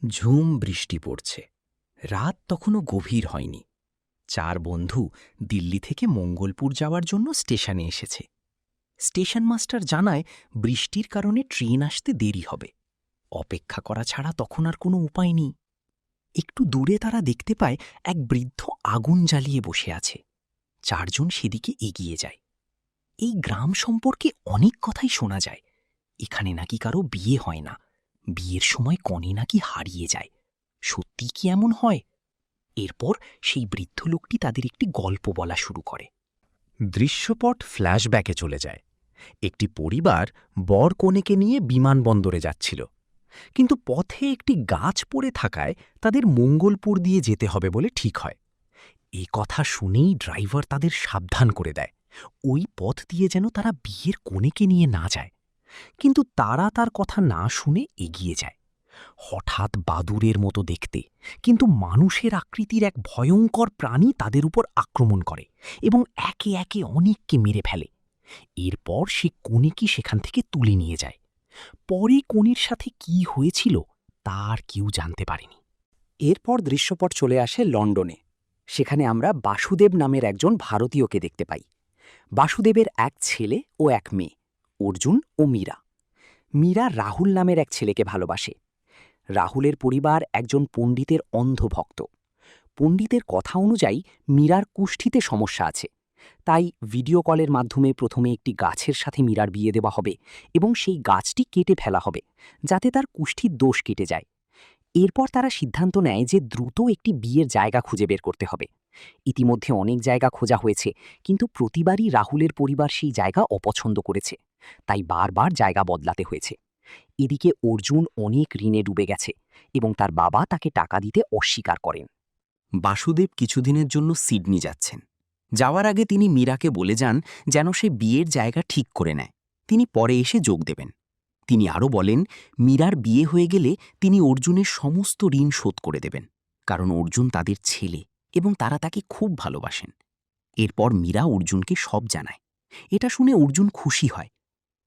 ঝুম বৃষ্টি পড়ছে। রাত তখনও গভীর হয়নি। চার বন্ধু দিল্লি থেকে মঙ্গলপুর যাওয়ার জন্য স্টেশনে এসেছে। স্টেশন মাস্টার জানায় বৃষ্টির কারণে ট্রেন আসতে দেরি হবে। অপেক্ষা করা ছাড়া তখন আর কোনো উপায় নেই। একটু দূরে তারা দেখতে পায় এক বৃদ্ধ আগুন জ্বালিয়ে বসে আছে। চারজন সেদিকে এগিয়ে যায়। এই গ্রাম সম্পর্কে অনেক কথাই শোনা যায়। এখানে নাকি কারো বিয়ে হয় না, বিয়ের সময় কনে নাকি হারিয়ে যায়। সত্যি কি এমন হয়? এরপর সেই বৃদ্ধ লোকটি তাদের একটি গল্প বলা শুরু করে। দৃশ্যপট ফ্ল্যাশব্যাকে চলে যায়। একটি পরিবার বর কনেকে নিয়ে বিমানবন্দরে যাচ্ছিল, কিন্তু পথে একটি গাছ পড়ে থাকায় তাদের মঙ্গলপুর দিয়ে যেতে হবে বলে ঠিক হয়। এই কথা শুনেই ড্রাইভার তাদের সাবধান করে দেয় ওই পথ দিয়ে যেন তারা বিয়ের কনেকে নিয়ে না যায়। কিন্তু তারা তার কথা না শুনে এগিয়ে যায়। হঠাৎ বাদুড়ের মতো দেখতে কিন্তু মানুষের আকৃতির এক ভয়ঙ্কর প্রাণী তাদের উপর আক্রমণ করে এবং একে একে অনেককে মেরে ফেলে। এরপর সে কনেকে সেখান থেকে তুলে নিয়ে যায়। পরে কনের সাথে কি হয়েছিল তার কেউ জানতে পারেনি। এরপর দৃশ্যপট চলে আসে লন্ডনে। সেখানে আমরা বাসুদেব নামের একজন ভারতীয়কে দেখতে পাই। বাসুদেবের এক ছেলে ও এক মেয়ে, অর্জুন ও মীরা। মীরা রাহুল নামের এক ছেলেকে ভালোবাসে। রাহুলের পরিবার একজন পণ্ডিতের অন্ধ ভক্ত। পণ্ডিতের কথা অনুযায়ী মীরার কুষ্ঠিতে সমস্যা আছে, তাই ভিডিও কলের মাধ্যমে প্রথমে একটি গাছের সাথে মীরার বিয়ে দেওয়া হবে এবং সেই গাছটি কেটে ফেলা হবে যাতে তার কুষ্ঠির দোষ কেটে যায়। এরপর তারা সিদ্ধান্ত নেয় যে দ্রুত একটি বিয়ের জায়গা খুঁজে বের করতে হবে। ইতিমধ্যে অনেক জায়গা খোঁজা হয়েছে, কিন্তু প্রতিবারই রাহুলের পরিবার সেই জায়গা অপছন্দ করেছে, তাই বারবার জায়গা বদলাতে হয়েছে। এদিকে অর্জুন অনেক ঋণে ডুবে গেছে এবং তার বাবা তাকে টাকা দিতে অস্বীকার করেন। বাসুদেব কিছুদিনের জন্য সিডনি যাচ্ছেন। যাওয়ার আগে তিনি মীরাকে বলে যান যেন সে বিয়ের জায়গা ঠিক করে নেয়, তিনি পরে এসে যোগ দেবেন। তিনি আরও বলেন মীরার বিয়ে হয়ে গেলে তিনি অর্জুনের সমস্ত ঋণ শোধ করে দেবেন, কারণ অর্জুন তাদের ছেলে এবং তারা তাকে খুব ভালোবাসেন। এরপর মীরা অর্জুনকে সব জানায়। এটা শুনে অর্জুন খুশি হয়।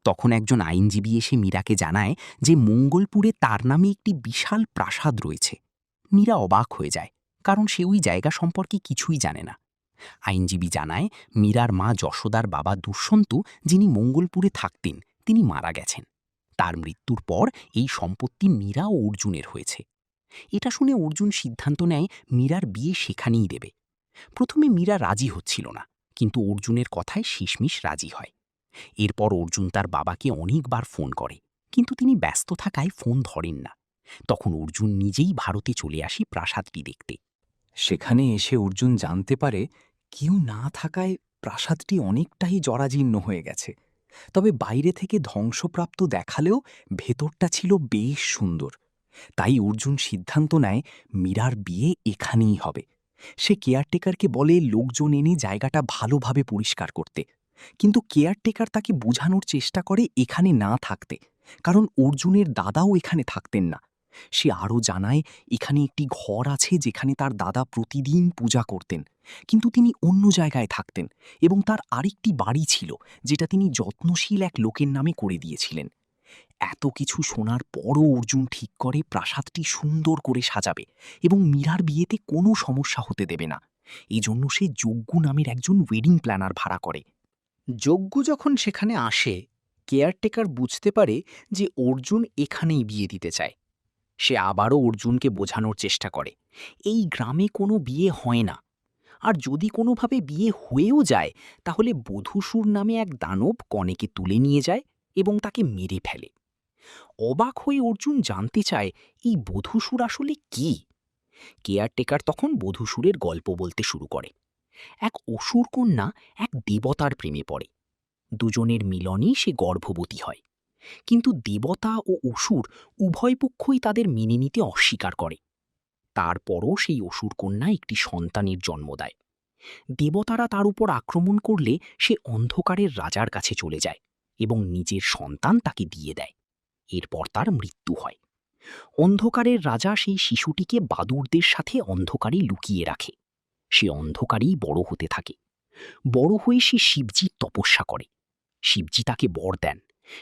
তখন একজন আইনজীবী এসে মীরাকে জানায় যে মঙ্গলপুরে তার নামে একটি বিশাল প্রাসাদ রয়েছে। মীরা অবাক হয়ে যায়, কারণ সে ওই জায়গা সম্পর্কে কিছুই জানে না। আইনজীবী জানায় মীরার মা যশোদার বাবা দুষ্যন্ত, যিনি মঙ্গলপুরে থাকতেন, তিনি মারা গেছেন। তার মৃত্যুর পর এই সম্পত্তি মীরা ও অর্জুনের হয়েছে। এটা শুনে অর্জুন সিদ্ধান্ত নেয় মীরার বিয়ে সেখানেই দেবে। প্রথমে মীরা রাজি হচ্ছিল না, কিন্তু অর্জুনের কথায় শেষমেশ রাজি হয়। এরপর অর্জুন তার বাবাকে অনেকবার ফোন করে, কিন্তু তিনি ব্যস্ত থাকায় ফোন ধরেন না। তখন অর্জুন নিজেই ভারতে চলে আসি প্রাসাদটি দেখতে। সেখানে এসে অর্জুন জানতে পারে কেউ না থাকায় প্রাসাদটি অনেকটাই জরাজীর্ণ হয়ে গেছে। তবে বাইরে থেকে ধ্বংসপ্রাপ্ত দেখালেও ভেতরটা ছিল বেশ সুন্দর। তাই অর্জুন সিদ্ধান্ত নেয় মীরার বিয়ে এখানেই হবে। সে কেয়ারটেকারকে বলে লোকজন এনে জায়গাটা ভালোভাবে পরিষ্কার করতে, কিন্তু কেয়ারটেকার তাকে বোঝানোর চেষ্টা করে এখানে না থাকতে, কারণ অর্জুনের দাদাও এখানে থাকতেন না। সে আরও জানায় এখানে একটি ঘর আছে যেখানে তার দাদা প্রতিদিন পূজা করতেন, কিন্তু তিনি অন্য জায়গায় থাকতেন, এবং তার আরেকটি বাড়ি ছিল যেটা তিনি যত্নশীল এক লোকের নামে করে দিয়েছিলেন। এত কিছু শোনার পরও অর্জুন ঠিক করে প্রাসাদটি সুন্দর করে সাজাবে এবং মীরার বিয়েতে কোনো সমস্যা হতে দেবে না। এই জন্য সে যজ্ঞ নামের একজন ওয়েডিং প্ল্যানার ভাড়া করে। যজ্ঞ যখন সেখানে আসে, কেয়ারটেকার বুঝতে পারে যে অর্জুন এখানেই বিয়ে দিতে চায়। সে আবারও অর্জুনকে বোঝানোর চেষ্টা করে এই গ্রামে কোনো বিয়ে হয় না, আর যদি কোনোভাবে বিয়ে হয়েও যায় তাহলে বধূসুর নামে এক দানব কনেকে তুলে নিয়ে যায় এবং তাকে মেরে ফেলে। অবাক হয়ে অর্জুন জানতে চায় এই বধূসুর আসলে কি। কেয়ারটেকার তখন বধূসুরের গল্প বলতে শুরু করে। এক অসুর কন্যা এক দেবতার প্রেমে পড়ে। দুজনের মিলনেই সে গর্ভবতী হয়, কিন্তু দেবতা ও অসুর উভয় পক্ষই তাদের মেনে নিতে অস্বীকার করে। তারপরও সেই অসুর কন্যা একটি সন্তানের জন্ম দেয়। দেবতারা তার উপর আক্রমণ করলে সে অন্ধকারের রাজার কাছে চলে যায় এবং নিজের সন্তান তাকে দিয়ে দেয়। এরপর তার মৃত্যু হয়। অন্ধকারের রাজা সেই শিশুটিকে বাদুড়দের সাথে অন্ধকারে লুকিয়ে রাখে। সে অন্ধকারেই বড় হতে থাকে। বড় হয়ে সে শিবজির তপস্যা করে। শিবজি তাকে বর দেন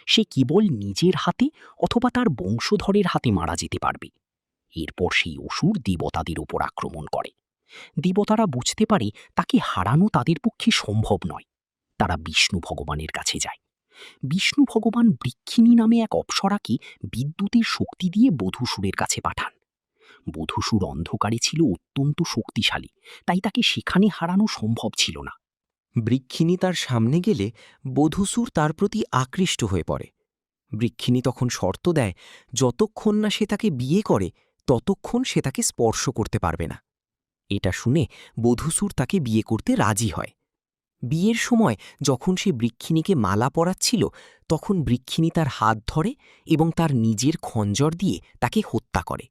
সে কেবল নিজের হাতে অথবা তার বংশধরের হাতে মারা যেতে পারবে। এরপর সেই অসুর দেবতাদের উপর আক্রমণ করে। দেবতারা বুঝতে পারে তাকে হারানো তাদের পক্ষে সম্ভব নয়। তারা বিষ্ণু ভগবানের কাছে যায়। বিষ্ণু ভগবান বৃক্ষিণী নামে এক অপ্সরাকে বিদ্যুতের শক্তি দিয়ে বধূসুরের কাছে পাঠান। বধূসুর অন্ধকারে ছিল অত্যন্ত শক্তিশালী, তাই তাকে সেখানে হারানো সম্ভব ছিল না। বৃক্ষিণী তার সামনে গেলে বধূসুর তার প্রতি আকৃষ্ট হয়ে পড়ে। বৃক্ষিণী তখন শর্ত দেয়, যতক্ষণ না সে তাকে বিয়ে করে ততক্ষণ সে তাকে স্পর্শ করতে পারবে না। এটা শুনে বধূসুর তাকে বিয়ে করতে রাজি হয়। বিয়ের সময় যখন সে বৃক্ষিণীকে মালা পরাচ্ছিল, তখন বৃক্ষিণী তার হাত ধরে এবং তার নিজের খঞ্জর দিয়ে তাকে হত্যা করে।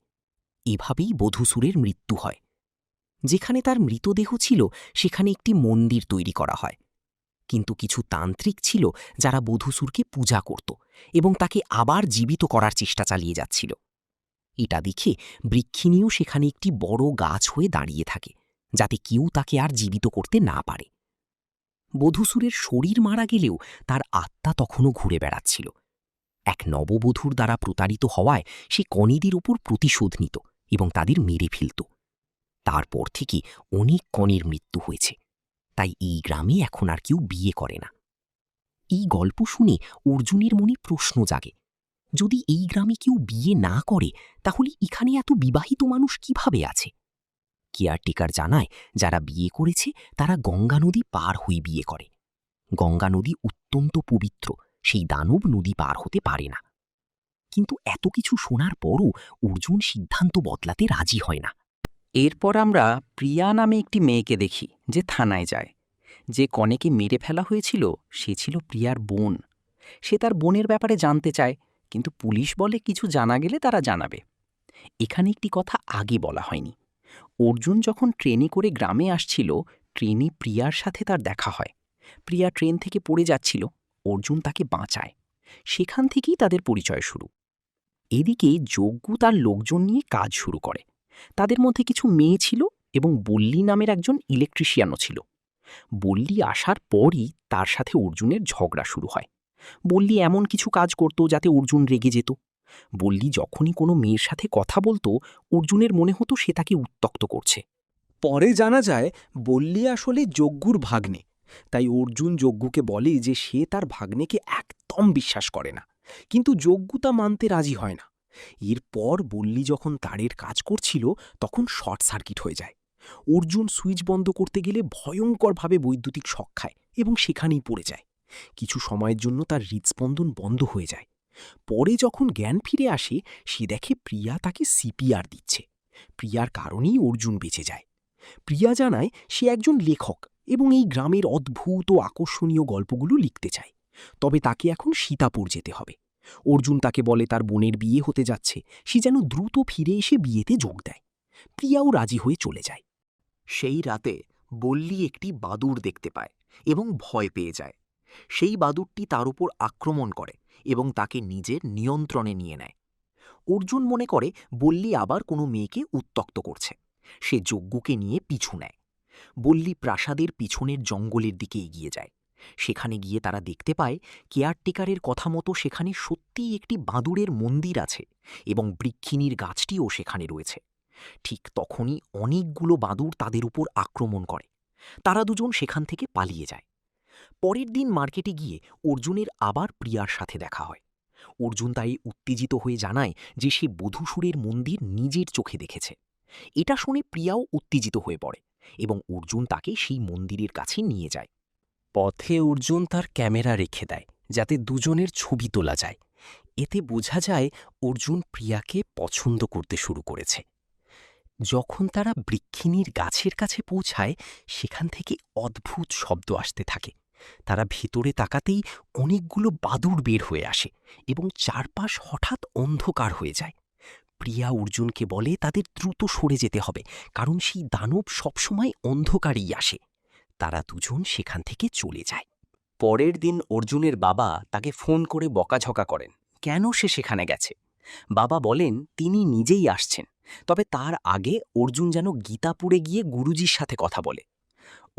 এভাবেই বধূসুরের মৃত্যু হয়। যেখানে তার মৃতদেহ ছিল সেখানে একটি মন্দির তৈরি করা হয়। কিন্তু কিছু তান্ত্রিক ছিল যারা বধূসুরকে পূজা করত এবং তাকে আবার জীবিত করার চেষ্টা চালিয়ে যাচ্ছিল। এটা দেখে বৃক্ষিণীও সেখানে একটি বড় গাছ হয়ে দাঁড়িয়ে থাকে, যাতে কেউ তাকে আর জীবিত করতে না পারে। বধূসুরের শরীর মারা গেলেও তার আত্মা তখনও ঘুরে বেড়াচ্ছিল। এক নববধূর দ্বারা প্রতারিত হওয়ায় সে কনেদের উপর প্রতিশোধ নিত এবং তাদের মেরে ফেলত। তারপর থেকে অনেক কনের মৃত্যু হয়েছে, তাই এই গ্রামে এখন আর কেউ বিয়ে করে না। এই গল্প শুনে অর্জুনের মনে প্রশ্ন জাগে, যদি এই গ্রামে কেউ বিয়ে না করে তাহলে এখানে এত বিবাহিত মানুষ কিভাবে আছে? কেয়ারটেকার জানায়, যারা বিয়ে করেছে তারা গঙ্গা নদী পার হয়ে বিয়ে করে। গঙ্গা নদী অত্যন্ত পবিত্র, সেই দানব নদী পার হতে পারে না। কিন্তু এত কিছু শোনার পরও অর্জুন সিদ্ধান্ত বদলাতে রাজি হয় না। এরপর আমরা প্রিয়া নামে একটি মেয়েকে দেখি, যে থানায় যায়। যে কনেকে মেরে ফেলা হয়েছিল সে ছিল প্রিয়ার বোন। সে তার বোনের ব্যাপারে জানতে চায়, কিন্তু পুলিশ বলে কিছু জানা গেলে তারা জানাবে। এখানে একটি কথা আগে বলা হয়নি। অর্জুন যখন ট্রেনে করে গ্রামে আসছিল, ট্রেনে প্রিয়ার সাথে তার দেখা হয়। প্রিয়া ট্রেন থেকে পড়ে যাচ্ছিল, অর্জুন তাকে বাঁচায়। সেখান থেকেই তাদের পরিচয় শুরু। এদিকে যজ্ঞ তার লোকজন নিয়ে কাজ শুরু করে। তাদের মধ্যে কিছু মেয়ে ছিল এবং বল্লী নামের একজন ইলেকট্রিশিয়ানও ছিল। বল্লী আসার পরই তার সাথে অর্জুনের ঝগড়া শুরু হয়। বল্লী এমন কিছু কাজ করত যাতে অর্জুন রেগে যেত। বল্লী যখনই কোনো মেয়ের সাথে কথা বলতো, অর্জুনের মনে হতো সে তাকে উত্ত্যক্ত করছে। পরে জানা যায় বল্লী আসলে যজ্ঞুর ভাগ্নে, তাই অর্জুন যজ্ঞুকে বলে যে সে তার ভাগ্নেকে একদম বিশ্বাস করে না, কিন্তু যজ্ঞ তা মানতে রাজি হয় না। এরপর বল্লী যখন তারের কাজ করছিল তখন শর্ট সার্কিট হয়ে যায়। অর্জুন সুইচ বন্ধ করতে গেলে ভয়ঙ্করভাবে বৈদ্যুতিক শক খায় এবং সেখানেই পড়ে যায়। কিছু সময়ের জন্য তার হৃদস্পন্দন বন্ধ হয়ে যায়। পরে যখন জ্ঞান ফিরে আসে, সে দেখে প্রিয়া তাকে সিপিআর দিচ্ছে। প্রিয়ার কারণেই অর্জুন বেঁচে যায়। প্রিয়া জানায় সে একজন লেখক এবং এই গ্রামের অদ্ভুত ও আকর্ষণীয় গল্পগুলো লিখতে চায়। তবে তাকে এখন সীতাপুর যেতে হবে। অর্জুন তাকে বলে তার বোনের বিয়ে হতে যাচ্ছে, সে যেন দ্রুত ফিরে এসে বিয়েতে যোগ দেয়। প্রিয়াও রাজি হয়ে চলে যায়। সেই রাতে বল্লী একটি বাদুড় দেখতে পায় এবং ভয় পেয়ে যায়। সেই বাদুড়টি তার উপর আক্রমণ করে এবং তাকে নিজের নিয়ন্ত্রণে নিয়ে নেয়। অর্জুন মনে করে বল্লী আবার কোনো মেয়েকে উত্ত্যক্ত করছে। সে যজ্ঞকে নিয়ে পিছু নেয়। বল্লী প্রাসাদের পিছনের জঙ্গলের দিকে এগিয়ে যায়। সেখানে গিয়ে তারা দেখতে পায় কেয়ারটেকারের কথা মতো সেখানে সত্যিই একটি বাদুড়ের মন্দির আছে এবং বৃক্ষিণীর গাছটিও সেখানে রয়েছে। ঠিক তখনই অনেকগুলো বাদুড় তাদের উপর আক্রমণ করে। তারা দুজন সেখান থেকে পালিয়ে যায়। পরের দিন মার্কেটে গিয়ে অর্জুনের আবার প্রিয়ার সাথে দেখা হয়। অর্জুন তাই উত্তেজিত হয়ে জানায় যে সে বধূসুরের মন্দির নিজের চোখে দেখেছে। এটা শুনে প্রিয়াও উত্তেজিত হয়ে পড়ে এবং অর্জুন তাকে সেই মন্দিরের কাছে নিয়ে যায়। পথে অর্জুন তার ক্যামেরা রেখে দেয় যাতে দুজনের ছবি তোলা যায়। এতে বোঝা যায় অর্জুন প্রিয়াকে পছন্দ করতে শুরু করেছে। যখন তারা বৃক্ষিণীর গাছের কাছে পৌঁছায়, সেখান থেকে অদ্ভুত শব্দ আসতে থাকে। তারা ভেতরে তাকাতেই অনেকগুলো বাদুড় বের হয়ে আসে এবং চারপাশ হঠাৎ অন্ধকার হয়ে যায়। প্রিয়া অর্জুনকে বলে তাদের দ্রুত সরে যেতে হবে, কারণ সেই দানব সবসময় অন্ধকারেই আসে। তারা দুজন সেখান থেকে চলে যায়। পরের দিন অর্জুনের বাবা তাকে ফোন করে বকাঝকা করেন কেন সে সেখানে গেছে। বাবা বলেন তিনি নিজেই আসছেন, তবে তার আগে অর্জুন যেন গীতাপুরে গিয়ে গুরুজির সাথে কথা বলে।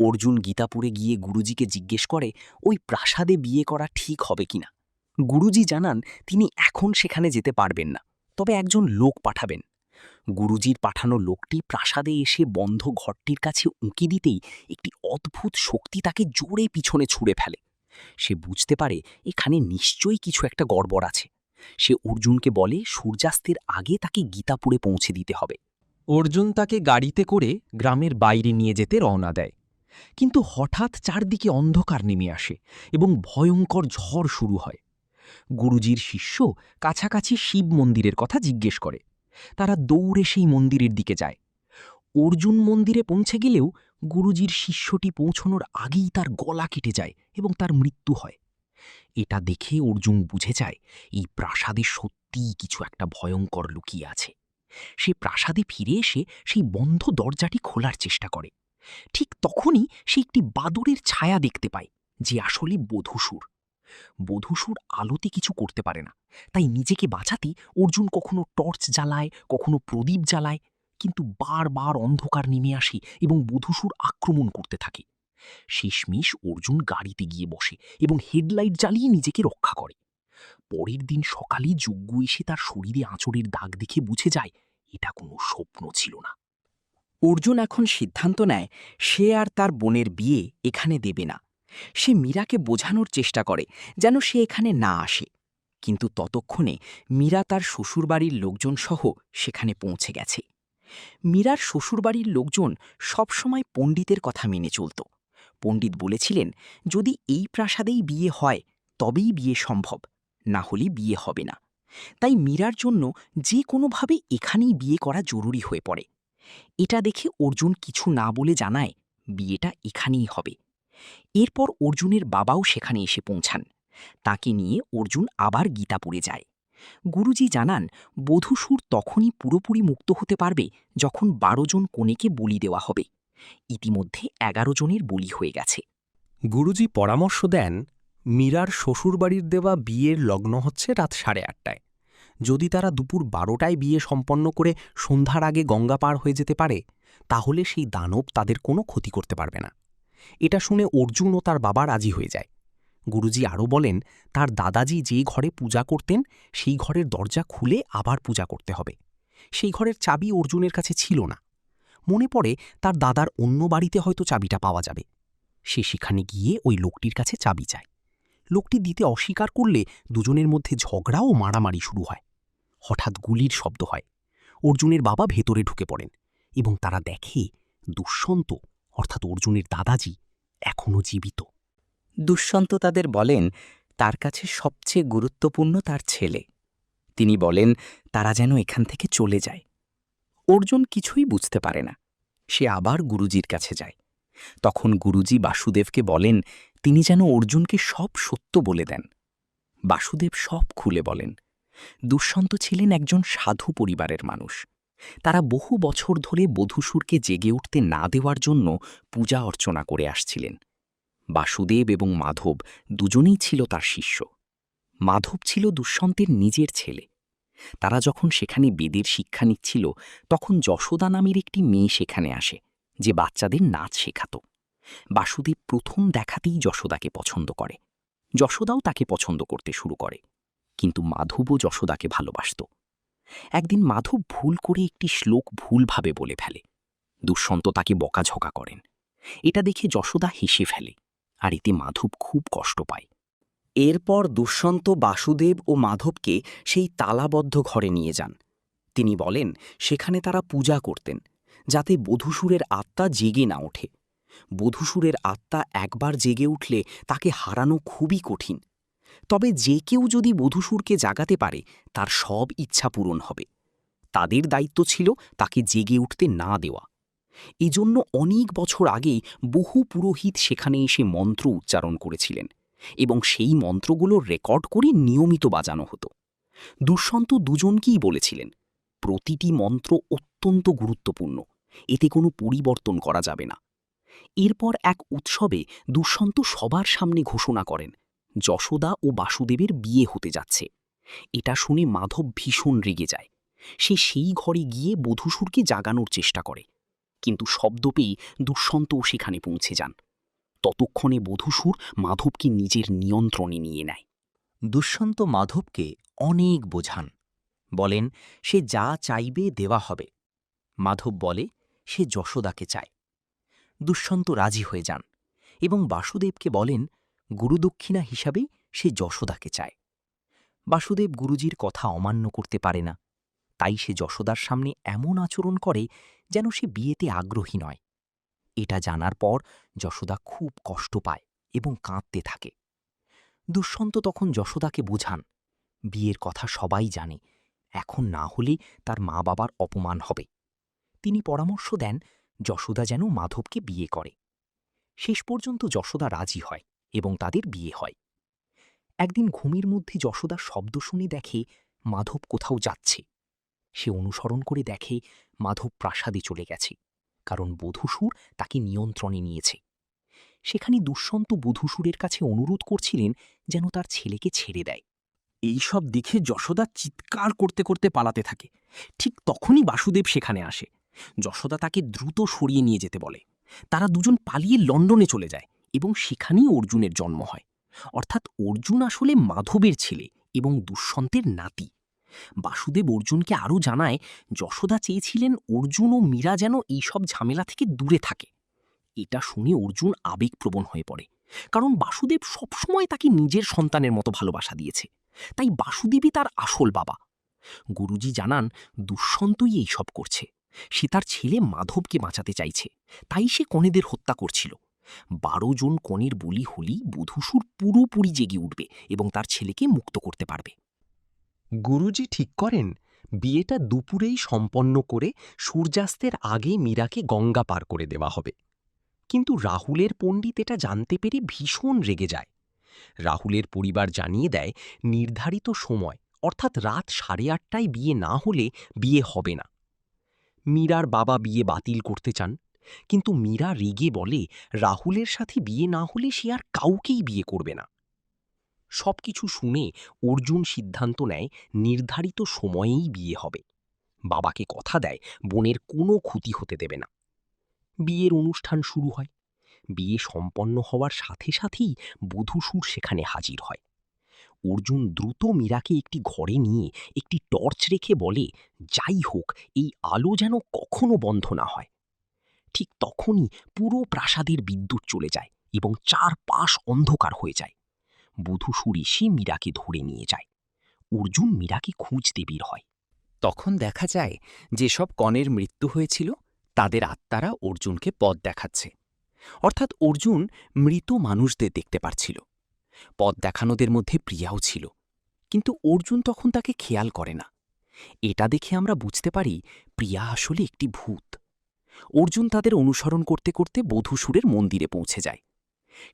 অর্জুন গীতাপুরে গিয়ে গুরুজিকে জিজ্ঞেস করে ওই প্রাসাদে বিয়ে করা ঠিক হবে কিনা। গুরুজি জানান তিনি এখন সেখানে যেতে পারবেন না, তবে একজন লোক পাঠাবেন। গুরুজির পাঠানো লোকটি প্রাসাদে এসে বন্ধ ঘরটির কাছে উঁকি দিতেই একটি অদ্ভুত শক্তি তাকে জোরে পিছনে ছুঁড়ে ফেলে। সে বুঝতে পারে এখানে নিশ্চয়ই কিছু একটা গড়বড় আছে। সে অর্জুনকে বলে সূর্যাস্তের আগে তাকে গীতাপুরে পৌঁছে দিতে হবে। অর্জুন তাকে গাড়িতে করে গ্রামের বাইরে নিয়ে যেতে রওনা দেয়। কিন্তু হঠাৎ চারদিকে অন্ধকার নেমে আসে এবং ভয়ঙ্কর ঝড় শুরু হয়। গুরুজির শিষ্য কাছাকাছি শিব মন্দিরের কথা জিজ্ঞেস করে। তারা দৌড়ে সেই মন্দিরের দিকে যায়। অর্জুন মন্দিরে পৌঁছে গেলেও গুরুজির শিষ্যটি পৌঁছনোর আগেই তার গলা কেটে যায় এবং তার মৃত্যু হয়। এটা দেখে অর্জুন বুঝে যায় এই প্রাসাদে সত্যিই কিছু একটা ভয়ঙ্কর লুকিয়ে আছে। সে প্রাসাদে ফিরে এসে সেই বন্ধ দরজাটি খোলার চেষ্টা করে। ঠিক তখনই সে একটি বাদুড়ের ছায়া দেখতে পায়, যে আসলে বধূসুর। বধূসুর আলোতে কিছু করতে পারে না, তাই নিজেকে বাঁচাতে অর্জুন কখনো টর্চ জ্বালায়, কখনো প্রদীপ জ্বালায়, কিন্তু বারবার অন্ধকার নেমে আসে এবং বধূসুর আক্রমণ করতে থাকে। শেষমেশ অর্জুন গাড়িতে গিয়ে বসে এবং হেডলাইট জ্বালিয়ে নিজেকে রক্ষা করে। পরের দিন সকালে যজ্ঞ এসে তার শরীরে আঁচড়ের দাগ দেখে বুঝে যায় এটা কোনো স্বপ্ন ছিল না। অর্জুন এখন সিদ্ধান্ত নেয় সে আর তার বোনের বিয়ে এখানে দেবে না। সে মীরাকে বোঝানোর চেষ্টা করে যেন সে এখানে না আসে, কিন্তু ততক্ষণে মীরা তার শ্বশুরবাড়ির লোকজন সহ সেখানে পৌঁছে গেছে। মীরার শ্বশুরবাড়ির লোকজন সবসময় পণ্ডিতের কথা মেনে চলত। পণ্ডিত বলেছিলেন যদি এই প্রাসাদেই বিয়ে হয় তবেই বিয়ে সম্ভব, না হলে বিয়ে হবে না। তাই মীরার জন্য যে কোনোভাবে এখানেই বিয়ে করা জরুরি হয়ে পড়ে। এটা দেখে অর্জুন কিছু না বলে জানায় বিয়েটা এখানেই হবে। এরপর অর্জুনের বাবাও সেখানে এসে পৌঁছান। তাকে নিয়ে অর্জুন আবার গীতাপুরে যায়। গুরুজি জানান বধূসুর তখনই পুরোপুরি মুক্ত হতে পারবে যখন 12 জন কনেকে বলি দেওয়া হবে। ইতিমধ্যে 11 জনের বলি হয়ে গেছে। গুরুজি পরামর্শ দেন মীরার শ্বশুরবাড়ির দেওয়া বিয়ের লগ্ন হচ্ছে রাত 8:30টায়। যদি তারা দুপুর 12টায় বিয়ে সম্পন্ন করে সন্ধ্যার আগে গঙ্গা পার হয়ে যেতে পারে, তাহলে সেই দানব তাদের কোনো ক্ষতি করতে পারবে না। এটা শুনে অর্জুন ও তার বাবা রাজি হয়ে যায়। গুরুজি আরও বলেন তার দাদাজি যে ঘরে পূজা করতেন সেই ঘরের দরজা খুলে আবার পূজা করতে হবে। সেই ঘরের চাবি অর্জুনের কাছে ছিল না। মনে পড়ে তার দাদার অন্য বাড়িতে হয়তো চাবিটা পাওয়া যাবে। সে সেখানে গিয়ে ওই লোকটির কাছে চাবি চায়। লোকটি দিতে অস্বীকার করলে দুজনের মধ্যে ঝগড়া ও মারামারি শুরু হয়। হঠাৎ গুলির শব্দ হয়। অর্জুনের বাবা ভেতরে ঢুকে পড়েন এবং তারা দেখে দুষ্যন্ত অর্থাৎ অর্জুনের দাদাজি এখনও জীবিত। দুষ্যন্ত তাদের বলেন তার কাছে সবচেয়ে গুরুত্বপূর্ণ তার ছেলে। তিনি বলেন তারা যেন এখান থেকে চলে যায়। অর্জুন কিছুই বুঝতে পারে না। সে আবার গুরুজির কাছে যায়। তখন গুরুজি বাসুদেবকে বলেন তিনি যেন অর্জুনকে সব সত্য বলে দেন। বাসুদেব সব খুলে বলেন। দুষ্যন্ত ছিলেন একজন সাধু পরিবারের মানুষ। তারা বহু বছর ধরে বধূসুরকে জেগে উঠতে না দেওয়ার জন্য পূজা অর্চনা করে আসছিলেন। বাসুদেব এবং মাধব দুজনেই ছিল তার শিষ্য। মাধব ছিল দুষ্যন্তের নিজের ছেলে। তারা যখন সেখানে বেদের শিক্ষা নিচ্ছিল তখন যশোদা নামের একটি মেয়ে সেখানে আসে, যে বাচ্চাদের নাচ শেখাত। বাসুদেব প্রথম দেখাতেই যশোদাকে পছন্দ করে। যশোদাও তাকে পছন্দ করতে শুরু করে, কিন্তু মাধবও যশোদাকে ভালোবাসত। একদিন মাধব ভুল করে একটি শ্লোক ভুলভাবে বলে ফেলে। দুষ্যন্ত তাকে বকাঝকা করেন। এটা দেখে যশোদা হেসে ফেলে, আর এতে মাধব খুব কষ্ট পায়। এরপর দুষ্যন্ত বাসুদেব ও মাধবকে সেই তালাবদ্ধ ঘরে নিয়ে যান। তিনি বলেন সেখানে তারা পূজা করতেন, যাতে বধূসুরের আত্মা জেগে না ওঠে। বধূসুরের আত্মা একবার জেগে উঠলে তাকে হারানো খুবই কঠিন। তবে যে কেউ যদি বধূসুরকে জাগাতে পারে তার সব ইচ্ছা পূরণ হবে। তাদের দায়িত্ব ছিল তাকে জেগে উঠতে না দেওয়া। এজন্য অনেক বছর আগেই বহু পুরোহিত সেখানে এসে মন্ত্র উচ্চারণ করেছিলেন এবং সেই মন্ত্রগুলো রেকর্ড করে নিয়মিত বাজানো হতো। দুষ্যন্ত দুজনকেই বলেছিলেন প্রতিটি মন্ত্র অত্যন্ত গুরুত্বপূর্ণ, এতে কোনো পরিবর্তন করা যাবে না। এরপর এক উৎসবে দুষ্যন্ত সবার সামনে ঘোষণা করেন যশোদা ও বাসুদেবের বিয়ে হতে যাচ্ছে। এটা শুনে মাধব ভীষণ রেগে যায়। সে সেই ঘরে গিয়ে বধূসুরকে জাগানোর চেষ্টা করে, কিন্তু শব্দ পেয়ে দুষ্যন্তও সেখানে পৌঁছে যান। ততক্ষণে বধূসুর মাধবকে নিজের নিয়ন্ত্রণে নিয়ে নেয়। দুষ্যন্ত মাধবকে অনেক বোঝান, বলেন সে যা চাইবে দেওয়া হবে, মাধব বলে সে যশোদাকে চায়। দুষ্যন্ত রাজি হয়ে যান এবং বাসুদেবকে বলেন গুরুদক্ষিণা হিসাবেই সে যশোদাকে চায়। বাসুদেব গুরুজির কথা অমান্য করতে পারে না, তাই সে যশোদার সামনে এমন আচরণ করে যেন সে বিয়েতে আগ্রহী নয়। এটা জানার পর যশোদা খুব কষ্ট পায় এবং কাঁদতে থাকে। দুষ্যন্ত তখন যশোদাকে বোঝান বিয়ের কথা সবাই জানে, এখন না হলে তার মা বাবার অপমান হবে। তিনি পরামর্শ দেন যশোদা যেন মাধবকে বিয়ে করে। শেষ পর্যন্ত যশোদা রাজি হয় এবং তাদের বিয়ে হয়। একদিন ঘুমের মধ্যে যশোদা শব্দ শুনে দেখে মাধব কোথাও যাচ্ছে। সে অনুসরণ করে দেখে মাধব প্রাসাদে চলে গেছে, কারণ বধূসুর তাকে নিয়ন্ত্রণে নিয়েছে। সেখানে দুষ্যন্ত বধূসুরের কাছে অনুরোধ করছিলেন যেন তার ছেলেকে ছেড়ে দেয়। এই সব দেখে যশোদা চিৎকার করতে করতে পালাতে থাকে। ঠিক তখনই বাসুদেব সেখানে আসে। যশোদা তাকে দ্রুত সরিয়ে নিয়ে যেতে বলে। তারা দুজন পালিয়ে লন্ডনে চলে যায় এবং সেখানেই অর্জুনের জন্ম হয়। অর্থাৎ অর্জুন আসলে মাধবের ছেলে এবং দুষ্যন্তের নাতি। বাসুদেব অর্জুনকে আরও জানায় যশোদা চেয়েছিলেন অর্জুন ও মীরা যেন এইসব ঝামেলা থেকে দূরে থাকে। এটা শুনে অর্জুন আবেগপ্রবণ হয়ে পড়ে, কারণ বাসুদেব সবসময় তাকে নিজের সন্তানের মতো ভালোবাসা দিয়েছে। তাই বাসুদেবই তার আসল বাবা। গুরুজি জানান দুষ্যন্তই এইসব করছে। সে তার ছেলে মাধবকে বাঁচাতে চাইছে, তাই সে কনেদের হত্যা করছিল। 12 জন কনের বলি হলেই বধূসুর পুরোপুরি জেগে উঠবে এবং তার ছেলেকে মুক্ত করতে পারবে। গুরুজি ঠিক করেন বিয়েটা দুপুরেই সম্পন্ন করে সূর্যাস্তের আগে মীরাকে গঙ্গা পার করে দেওয়া হবে। কিন্তু রাহুলের পণ্ডিত এটা জানতে পেরে ভীষণ রেগে যায়। রাহুলের পরিবার জানিয়ে দেয় নির্ধারিত সময় অর্থাৎ রাত 8:30টায় বিয়ে না হলে বিয়ে হবে না। মীরার বাবা বিয়ে বাতিল করতে চান, কিন্তু মীরা রেগে বলে রাহুলের সাথে বিয়ে না হলে সে আর কাউকেই বিয়ে করবে না। সবকিছু শুনে অর্জুন সিদ্ধান্ত নেয় নির্ধারিত সময়েই বিয়ে হবে। বাবাকে কথা দেয় বোনের কোনো ক্ষতি হতে দেবে না। বিয়ের অনুষ্ঠান শুরু হয়। বিয়ে সম্পন্ন হওয়ার সাথে সাথেই বধূসুর সেখানে হাজির হয়। অর্জুন দ্রুত মীরাকে একটি ঘরে নিয়ে একটি টর্চ রেখে বলে যাই হোক এই আলো যেন কখনো বন্ধ না হয়। ঠিক তখনই পুরো প্রাসাদের বিদ্যুৎ চলে যায় এবং চারপাশ অন্ধকার হয়ে যায়। বধূসুর এসে মীরাকে ধরে নিয়ে যায়। অর্জুন মীরাকে খুঁজতে বের হয়। তখন দেখা যায় যেসব কনের মৃত্যু হয়েছিল তাদের আত্মারা অর্জুনকে পথ দেখাচ্ছে। অর্থাৎ অর্জুন মৃত মানুষদের দেখতে পারছিল। পথ দেখানোদের মধ্যে প্রিয়াও ছিল, কিন্তু অর্জুন তখন তাকে খেয়াল করে না। এটা দেখে আমরা বুঝতে পারি প্রিয়া আসলে একটি ভূত। অর্জুন তাদের অনুসরণ করতে করতে বধূসুরের মন্দিরে পৌঁছে যায়।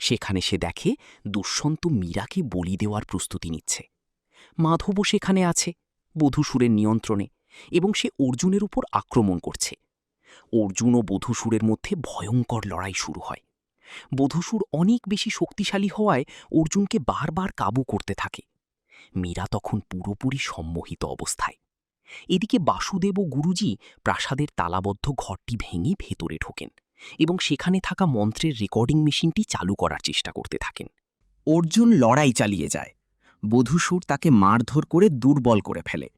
সেখানে সে দেখে দুষ্যন্ত মীরাকে বলি দেওয়ার প্রস্তুতি নিচ্ছে। মাধবও সেখানে আছে বধূসুরের নিয়ন্ত্রণে, এবং সে অর্জুনের উপর আক্রমণ করছে। অর্জুন ও বধূসুরের মধ্যে ভয়ঙ্কর লড়াই শুরু হয়। বধূসুর অনেক বেশি শক্তিশালী হওয়ায় অর্জুনকে বারবার কাবু করতে থাকে। মীরা তখন পুরোপুরি সম্মোহিত অবস্থায়। এদিকে বাসুদেব ও গুরুজি প্রাসাদের তালাবদ্ধ ঘরটি ভেঙে ভেতরে ঢোকেন এবং সেখানে থাকা মন্ত্রের রেকর্ডিং মেশিনটি চালু করার চেষ্টা করতে থাকেন। অর্জুন লড়াই চালিয়ে যায়। বধূসুর তাকে মারধর করে দুর্বল করে ফেলে।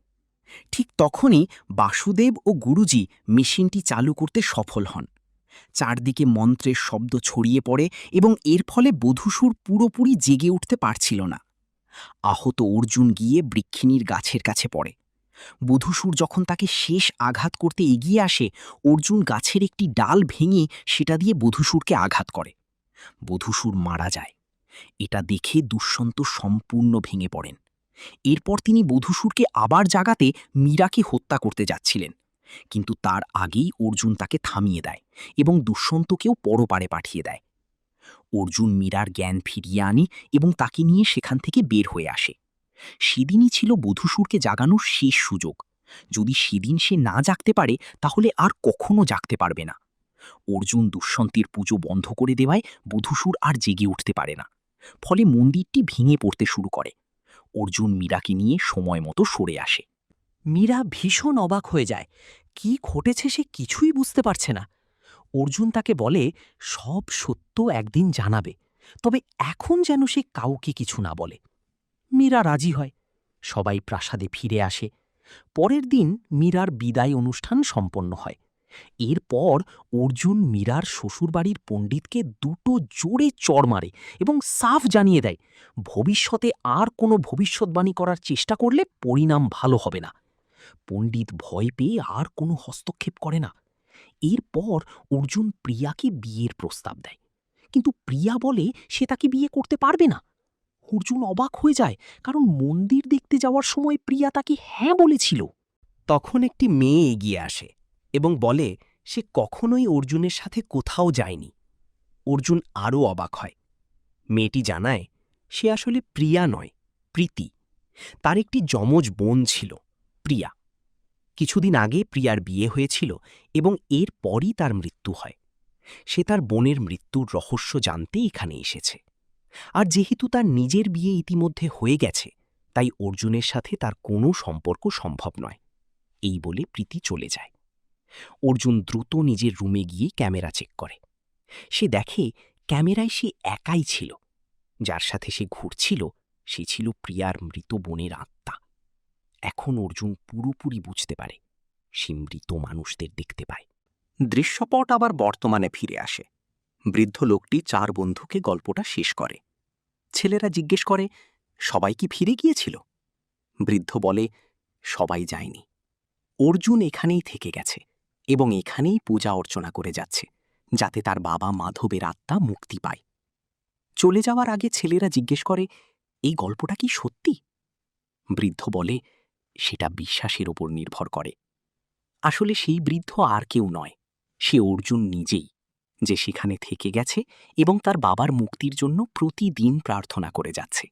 ঠিক তখনই বাসুদেব ও গুরুজি মেশিনটি চালু করতে সফল হন। চারদিকে মন্ত্রের শব্দ ছড়িয়ে পড়ে এবং এর ফলে বধূসুর পুরোপুরি জেগে উঠতে পারছিল না। আহত অর্জুন গিয়ে বৃক্ষিণীর গাছের কাছে পড়ে। বধূসুর যখন তাকে শেষ আঘাত করতে এগিয়ে আসে, অর্জুন গাছের একটি ডাল ভেঙে সেটা দিয়ে বধূসুরকে আঘাত করে। বধূসুর মারা যায়। এটা দেখে দুষ্যন্ত সম্পূর্ণ ভেঙে পড়েন। এরপর তিনি বধূসুরকে আবার জাগাতে মীরাকে হত্যা করতে যাচ্ছিলেন, কিন্তু তার আগেই অর্জুন তাকে থামিয়ে দেয় এবং দুষ্যন্তকেও পরপারে পাঠিয়ে দেয়। অর্জুন মীরার জ্ঞান ফিরিয়ে আনে এবং তাকে নিয়ে সেখান থেকে বের হয়ে আসে। সেদিনই ছিল বধূসুরকে জাগানোর শেষ সুযোগ। যদি সেদিন সে না জাগতে পারে তাহলে আর কখনো জাগতে পারবে না। অর্জুন দুষ্যন্তের পুজো বন্ধ করে দেওয়ায় বধূসুর আর জেগে উঠতে পারে না। ফলে মন্দিরটি ভেঙে পড়তে শুরু করে। অর্জুন মীরাকে নিয়ে সময় মতো সরে আসে। মীরা ভীষণ অবাক হয়ে যায়। কি ঘটেছে সে কিছুই বুঝতে পারছে না। অর্জুন তাকে বলে সব সত্য একদিন জানাবে, তবে এখন যেন সে কাউকে কিছু না বলে। মীরা রাজি হয়। সবাই প্রাসাদে ফিরে আসে। পরের দিন মীরার বিদায় অনুষ্ঠান সম্পন্ন হয় এরপর অর্জুন মীরার শ্বশুরবাড়ির পণ্ডিতকে দুটো জোরে চড় মারে এবং সাফ জানিয়ে দেয় ভবিষ্যতে আর কোনো ভবিষ্যৎবাণী করার চেষ্টা করলে পরিণাম ভালো হবে না। পণ্ডিত ভয় পেয়ে আর কোনো হস্তক্ষেপ করে না। এরপর অর্জুন প্রিয়াকে বিয়ের প্রস্তাব দেয়, কিন্তু প্রিয়া বলে সে তাকে বিয়ে করতে পারবে না। অর্জুন অবাক হয়ে যায়, কারণ মন্দির দেখতে যাওয়ার সময় প্রিয়া তাকে হ্যাঁ বলেছিল। তখন একটি মেয়ে এগিয়ে আসে এবং বলে সে কখনোই অর্জুনের সাথে কোথাও যায়নি। অর্জুন আরও অবাক হয়। মেয়েটি জানায় সে আসলে প্রিয়া নয়, প্রীতি। তার একটি যমজ বোন ছিল, প্রিয়া। কিছুদিন আগে প্রিয়ার বিয়ে হয়েছিল এবং এরপরই তার মৃত্যু হয়। সে তার বোনের মৃত্যুর রহস্য জানতে এখানে এসেছে। আর যেহেতু তার নিজের বিয়ে ইতিমধ্যে হয়ে গেছে, তাই অর্জুনের সাথে তার কোনো সম্পর্ক সম্ভব নয়। এই বলে প্রীতি চলে যায়। অর্জুন দ্রুত নিজের রুমে গিয়ে ক্যামেরা চেক করে। সে দেখে ক্যামেরায় সে একাই ছিল। যার সাথে সে ঘুরছিল সে ছিল প্রিয়ার মৃত বোনের আত্মা। এখন অর্জুন পুরোপুরি বুঝতে পারে, সে মৃত মানুষদের দেখতে পায়। দৃশ্যপট আবার বর্তমানে ফিরে আসে। বৃদ্ধ লোকটি 4 বন্ধুকে গল্পটা শেষ করে। ছেলেরা জিজ্ঞেস করে, সবাই কি ফিরে গিয়েছিল? বৃদ্ধ বলে, সবাই যায়নি। অর্জুন এখানেই থেকে গেছে এবং এখানেই পূজা অর্চনা করে যাচ্ছে, যাতে তার বাবা মাধবের আত্মা মুক্তি পায়। চলে যাওয়ার আগে ছেলেরা জিজ্ঞেস করে, এই গল্পটা কি সত্যি? বৃদ্ধ বলে, সেটা বিশ্বাসের ওপর নির্ভর করে। আসলে সেই বৃদ্ধ আর কেউ নয়, সে অর্জুন নিজেই, যে সেখানে থেকে গেছে এবং তার বাবার মুক্তির জন্য প্রতিদিন প্রার্থনা করে যাচ্ছে।